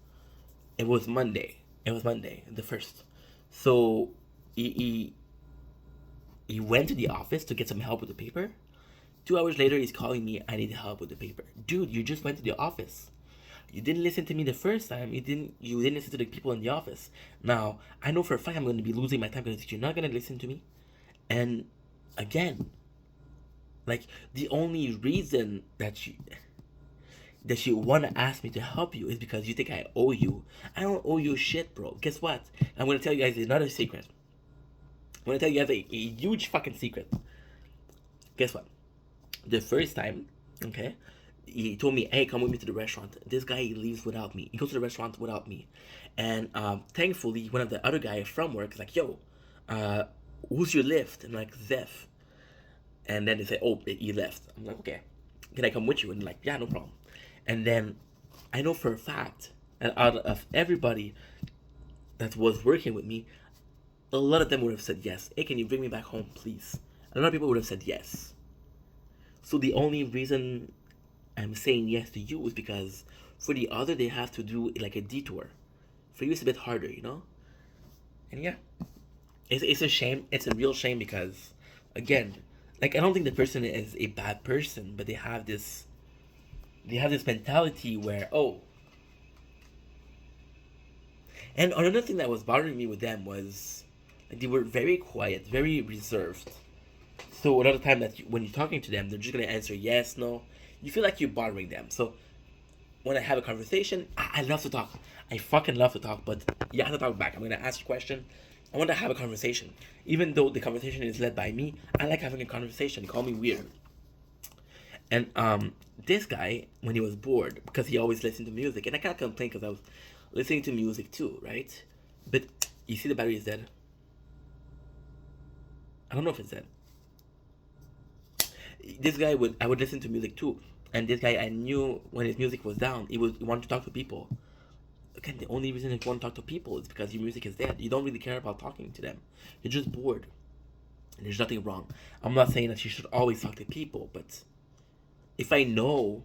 It was Monday. It was Monday, the first. So he went to the office to get some help with the paper. 2 hours later, he's calling me. I need help with the paper. Dude, you just went to the office. You didn't listen to me the first time. You didn't listen to the people in the office. Now, I know for a fact I'm going to be losing my time because you're not going to listen to me. And again, like, the only reason that you want to ask me to help you is because you think I owe you. I don't owe you shit, bro. Guess what? I'm going to tell you guys another secret. I'm going to tell you guys a huge fucking secret. Guess what? The first time, okay, he told me, "Hey, come with me to the restaurant." This guy leaves without me. He goes to the restaurant without me. And thankfully, one of the other guys from work is like, "Yo, who's your lift?" And I'm like, "Zeph." And then they say, "Oh, he left." I'm like, "Okay, can I come with you?" And they're like, "Yeah, no problem." And then I know for a fact that out of everybody that was working with me, a lot of them would have said yes. "Hey, can you bring me back home, please?" A lot of people would have said yes. So the only reason I'm saying yes to you is because for the other, they have to do like a detour. For you, it's a bit harder, you know? And yeah, it's a shame. It's a real shame because, again, like, I don't think the person is a bad person, but they have this mentality where, oh. And another thing that was bothering me with them was, like, they were very quiet, very reserved. So another time that when you're talking to them, they're just gonna answer yes, no. You feel like you're bothering them. So when I have a conversation, I love to talk. I fucking love to talk, but you have to talk back. I'm gonna ask a question. I want to have a conversation. Even though the conversation is led by me, I like having a conversation. Call me weird. And this guy, when he was bored, because he always listened to music, and I can't complain because I was listening to music too, right? But you see the battery is dead. I don't know if it's dead. This guy I would listen to music too, and this guy, I knew when his music was down, he wanted to talk to people. Again, the only reason you want to talk to people is because your music is dead. You don't really care about talking to them. You're just bored. And there's nothing wrong. I'm not saying that you should always talk to people, but if I know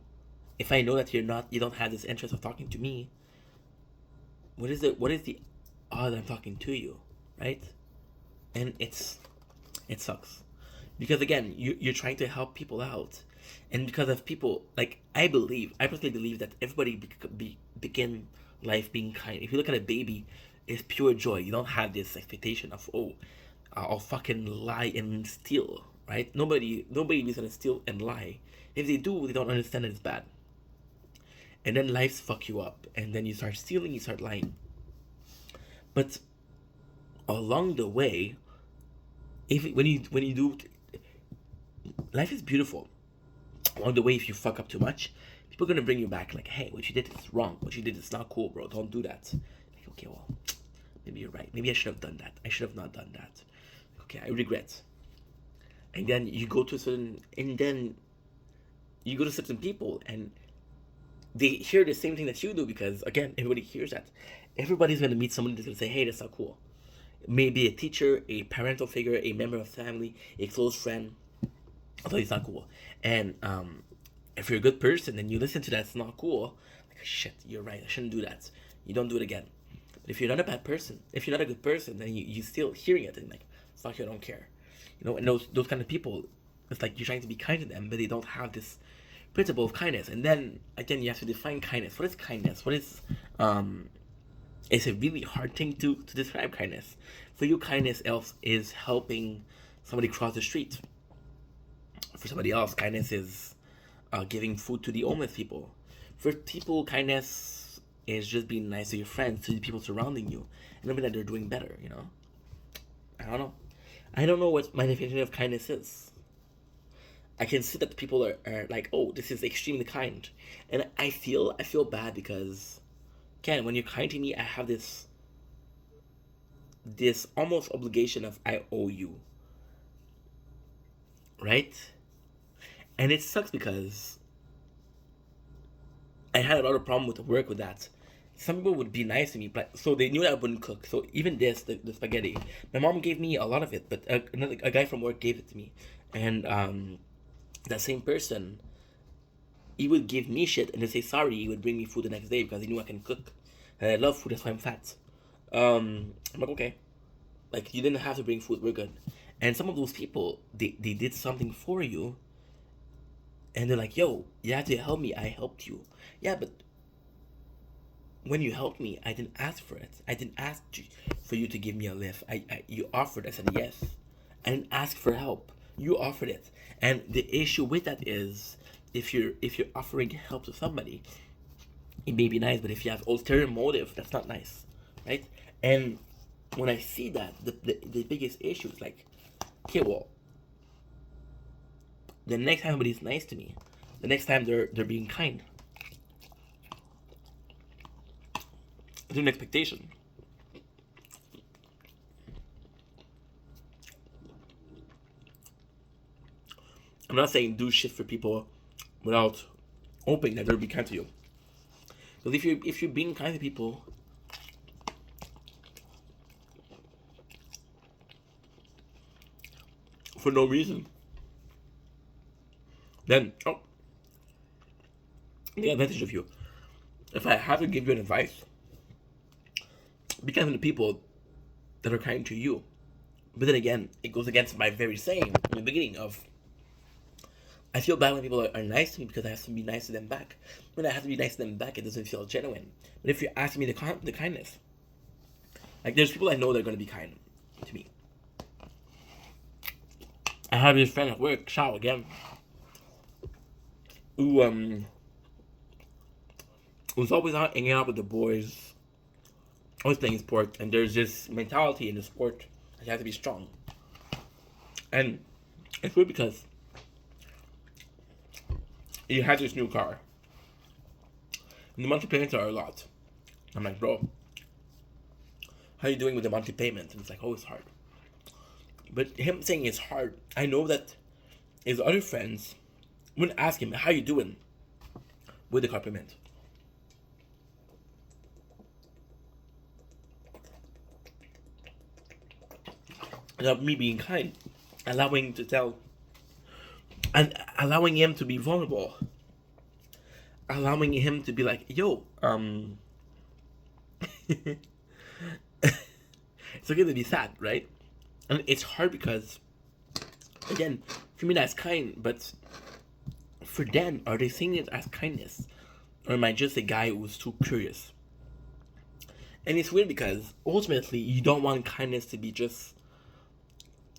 that you don't have this interest of talking to me, what is the odds I'm talking to you, right? And it sucks. Because again, you're trying to help people out. And because of people, like, I personally believe that everybody begin life being kind. If you look at a baby, it's pure joy. You don't have this expectation of, oh, I'll fucking lie and steal, right? Nobody is gonna steal and lie. If they do, they don't understand that it's bad. And then lives fuck you up, and then you start stealing, you start lying. But along the way, when you do, life is beautiful. Along the way, if you fuck up too much, people are gonna bring you back. Like, "Hey, what you did is wrong. What you did is not cool, bro. Don't do that." Like, okay, well, maybe you're right. Maybe I should have done that. I should have not done that. Okay, I regret. And then you go to certain people, and they hear the same thing that you do, because again, everybody hears that. Everybody's gonna meet somebody that's gonna say, "Hey, that's not cool." Maybe a teacher, a parental figure, a member of family, a close friend. Although it's not cool. And if you're a good person and you listen to that, it's not cool. Like, shit, you're right, I shouldn't do that. You don't do it again. But if you're not a bad person, if you're not a good person, then you still hearing it and like, fuck you, I don't care. And those kind of people, it's like you're trying to be kind to them, but they don't have this principle of kindness. And then again, you have to define kindness. What is kindness? What is it's a really hard thing to describe kindness. For you, kindness else is helping somebody cross the street. For somebody else, kindness is giving food to the homeless people. For people, kindness is just being nice to your friends, to the people surrounding you, and knowing that they're doing better. I don't know. I don't know what my definition of kindness is. I can see that people are like, oh, this is extremely kind, and I feel bad because, again, when you're kind to me, I have this almost obligation of I owe you, right? And it sucks because I had a lot of problem with work with that. Some people would be nice to me, but so they knew that I wouldn't cook. So even the spaghetti, my mom gave me a lot of it, but a guy from work gave it to me, and that same person, he would give me shit and then say sorry. He would bring me food the next day because he knew I can cook, and I love food. That's why I'm fat. I'm like, okay, like you didn't have to bring food. We're good. And some of those people, they did something for you, and they're like, yo, you had to help me. I helped you. Yeah, but when you helped me, I didn't ask for it. I didn't ask for you to give me a lift. You offered. I said yes. I didn't ask for help. You offered it. And the issue with that is, if you're offering help to somebody, it may be nice, but if you have ulterior motive, that's not nice, right? And when I see that, the biggest issue is like, okay, well, the next time somebody's nice to me, the next time they're being kind, it's an expectation. I'm not saying do shit for people without hoping that they'll be kind to you. Because if you're being kind to people, for no reason, then the advantage of you. If I have to give you an advice, be kind to the people that are kind to you. But then again, it goes against my very saying in the beginning of, I feel bad when people are nice to me because I have to be nice to them back. When I have to be nice to them back, it doesn't feel genuine. But if you're asking me the kindness, like there's people I know that are going to be kind to me. I have this friend at work, Shao again, who's always out hanging out with the boys, always playing sport, and there's this mentality in the sport that you have to be strong. And it's weird because he had this new car, and the monthly payments are a lot. I'm like, bro, how are you doing with the monthly payments? And it's like, oh, it's hard. But him saying it's hard, I know that his other friends wouldn't ask him, how you doing with the car payment? And me being kind, allowing him to tell, and allowing him to be vulnerable, allowing him to be like, yo, it's okay to be sad, right? And it's hard because, again, for me that's kind, but for them, are they seeing it as kindness? Or am I just a guy who's too curious? And it's weird because ultimately you don't want kindness to be just,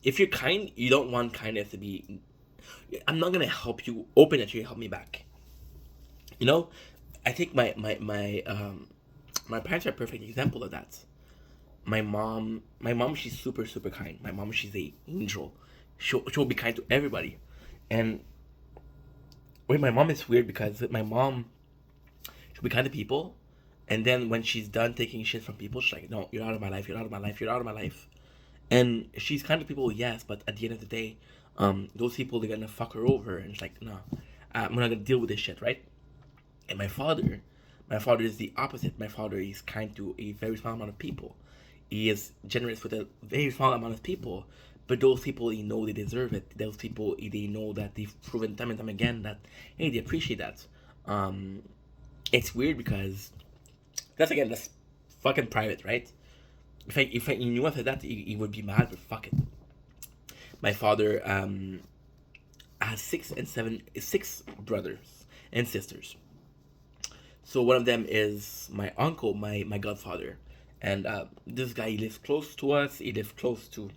if you're kind, you don't want kindness to be, I'm not gonna help you, open that you help me back. I think my parents are a perfect example of that. My mom, she's super, super kind. My mom, she's a angel. She'll be kind to everybody. And with my mom, it's weird because my mom, she'll be kind to people, and then when she's done taking shit from people, she's like, no, you're out of my life, you're out of my life, you're out of my life. And she's kind to people, yes, but at the end of the day, those people, they're gonna fuck her over, and it's like, no, I'm not gonna deal with this shit, right? And my father is the opposite. My father is kind to a very small amount of people. He is generous with a very small amount of people, but those people, they know they deserve it. Those people, they know that they've proven time and time again that, hey, they appreciate that. it's weird because that's again that's fucking private, right? If I knew after that, he would be mad, but fuck it. My father has six brothers and sisters. So one of them is my uncle, my godfather, and this guy, he lives close to us. He lives close to.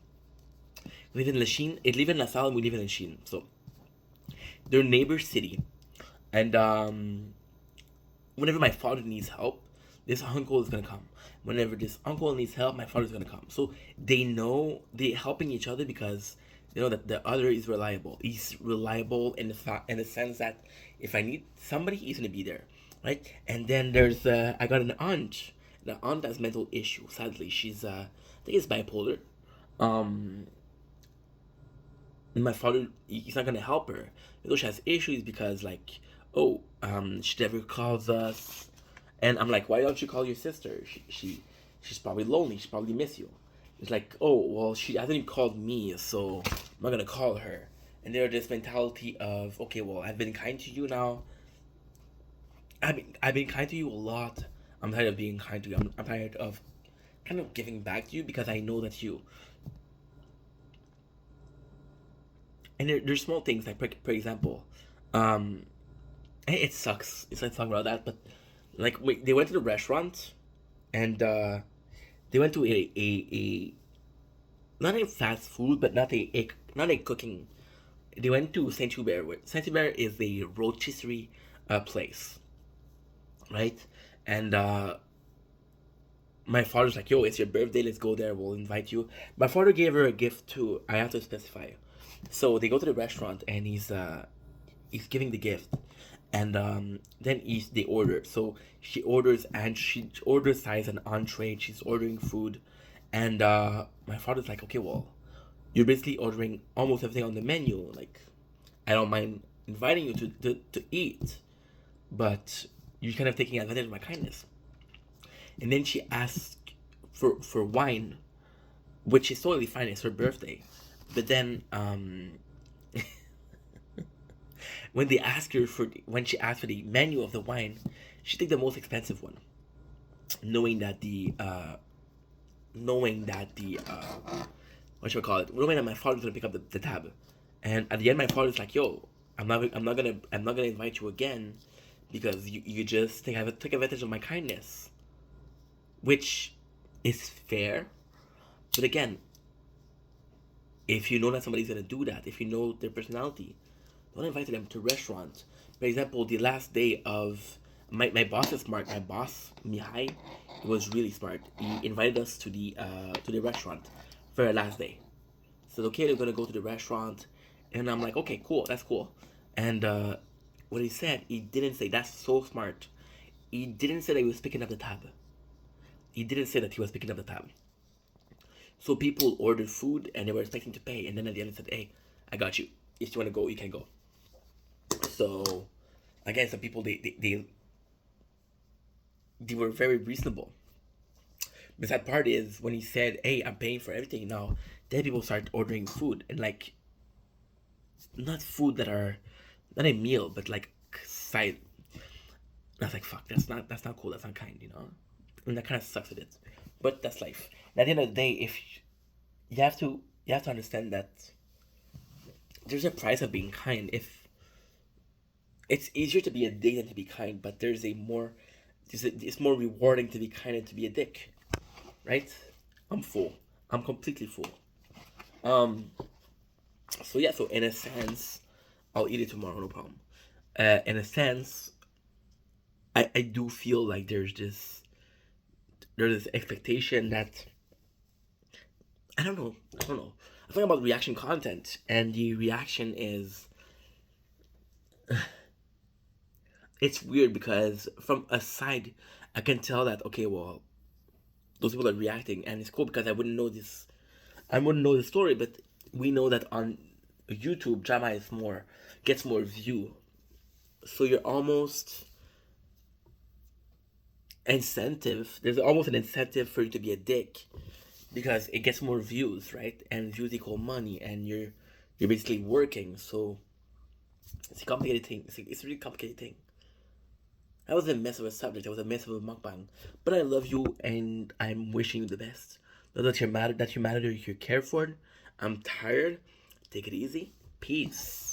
We live in Lachine. He live in La Salle, and we live in Lachine. So they're neighbor city, and whenever my father needs help, this uncle is gonna come. Whenever this uncle needs help, my father's gonna come. So they know they're helping each other because they know that the other is reliable. He's reliable in the sense that if I need somebody, he's gonna be there, right? And then there's I got an aunt. The aunt has mental issue. Sadly, she's I think it's bipolar. Um, my father, he's not gonna help her. Though she has issues because like, oh, she never calls us, and I'm like, why don't you call your sister? She's probably lonely. She probably miss you. It's like, oh well, she hasn't even called me, so I'm not gonna call her. And there's this mentality of, okay, well, I've been kind to you now. I've been kind to you a lot. I'm tired of being kind to you. I'm tired of kind of giving back to you because I know that you. And there's small things like, for example, um, it sucks. It's like talking about that, but like they went to the restaurant, and they went to a not a fast food, but not a cooking. They went to Saint Hubert. Saint Hubert is a rotisserie place, right? And my father's like, "Yo, it's your birthday. Let's go there. We'll invite you." My father gave her a gift too. I have to specify. So they go to the restaurant, and he's giving the gift, and then they order. So she orders size an entree. She's ordering food, and my father's like, okay, well, you're basically ordering almost everything on the menu. Like, I don't mind inviting you to eat, but you're kind of taking advantage of my kindness. And then she asked for wine, which is totally fine. It's her birthday, but then when she asked for the menu of the wine, she took the most expensive one, knowing that what should I call it? Knowing that my father's gonna pick up the tab, and at the end, my father's like, "Yo, I'm not gonna invite you again, because you just take advantage of my kindness," which is fair, but again, if you know that somebody's gonna do that, if you know their personality, don't invite them to restaurants. For example, the last day of my boss is smart. My boss Mihai was really smart. He invited us to the restaurant for our last day. Said, okay, they're gonna go to the restaurant, and I'm like, okay, cool, that's cool. And what he said, he didn't say, that's so smart. He didn't say that he was picking up the tab. He didn't say that he was picking up the tab. So people ordered food and they were expecting to pay, and then at the end he said, "Hey, I got you. If you want to go, you can go." So again, some people they were very reasonable. The sad part is when he said, "Hey, I'm paying for everything now," then people start ordering food, and like not food that are not a meal, but like side. I was like, "Fuck, that's not cool. That's not kind," you know. And that kind of sucks with it, but that's life. And at the end of the day, if you have to understand that there's a price of being kind. If it's easier to be a dick than to be kind, but it's more rewarding to be kind than to be a dick, right? I'm full. I'm completely full. Um. So yeah. So in a sense, I'll eat it tomorrow. No problem. In a sense, I do feel like there's this expectation that I don't know. I'm talking about reaction content, and the reaction is it's weird because from a side, I can tell that okay, well, those people are reacting, and it's cool because I wouldn't know the story, but we know that on YouTube, drama gets more view, so you're almost incentive. There's almost an incentive for you to be a dick because it gets more views, right? And views equal money, and you're basically working. So it's a complicated thing. It's a really complicated thing. That was a mess of a subject. That was a mess of a mukbang. But I love you and I'm wishing you the best. Know that you're mad, that you matter, you're cared for. I'm tired. Take it easy. Peace.